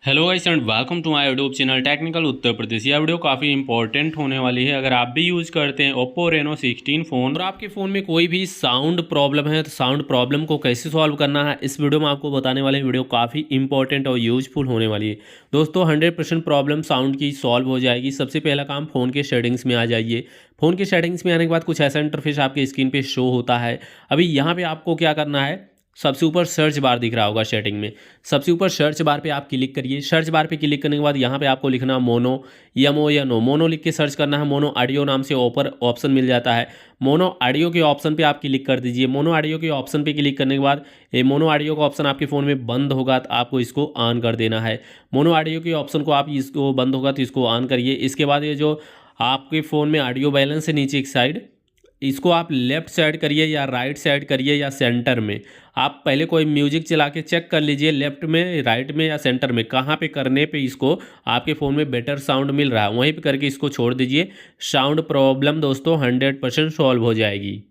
Hello guys and welcome to my YouTube channel technical Uttar Pradesh. यह video काफ़ी important होने वाली है। अगर आप भी यूज़ करते हैं Oppo Reno 16 फ़ोन और आपके फ़ोन में कोई भी साउंड प्रॉब्लम है तो साउंड प्रॉब्लम को कैसे सॉल्व करना है इस वीडियो में आपको बताने वाले हैं। वीडियो काफ़ी इंपॉर्टेंट और यूजफुल होने वाली है। दोस्तों 100% प्रॉब्लम साउंड की सॉल्व हो जाएगी। सबसे पहला काम, फ़ोन के सेटिंग्स में आ जाइए। फ़ोन के सेटिंग्स में आने के बाद कुछ ऐसा इंटरफेस आपके स्क्रीन पर शो होता है। अभी यहाँ पर आपको क्या करना है, सबसे ऊपर सर्च बार दिख रहा होगा सेटिंग में। सबसे ऊपर सर्च बार पे आप क्लिक करिए। सर्च बार पे क्लिक करने के बाद यहाँ पे आपको लिखना मोनो, यमओ या नो। मोनो लिख के सर्च करना है। मोनो ऑडियो नाम से ऊपर ऑप्शन मिल जाता है। मोनो ऑडियो के ऑप्शन पे आप क्लिक कर दीजिए। मोनो ऑडियो के ऑप्शन पे क्लिक करने के बाद ये मोनो ऑडियो का ऑप्शन आपके फ़ोन में बंद होगा तो आपको इसको ऑन कर देना है। मोनो ऑडियो के ऑप्शन को आप इसको बंद होगा तो इसको ऑन करिए। इसके बाद ये जो आपके फ़ोन में ऑडियो बैलेंस है नीचे एक साइड, इसको आप लेफ़्ट साइड करिए या राइट साइड करिए या सेंटर में। आप पहले कोई म्यूजिक चला के चेक कर लीजिए लेफ़्ट में, राइट में या सेंटर में, कहाँ पे करने पे इसको आपके फ़ोन में बेटर साउंड मिल रहा है वहीं पे करके इसको छोड़ दीजिए। साउंड प्रॉब्लम दोस्तों 100% सॉल्व हो जाएगी।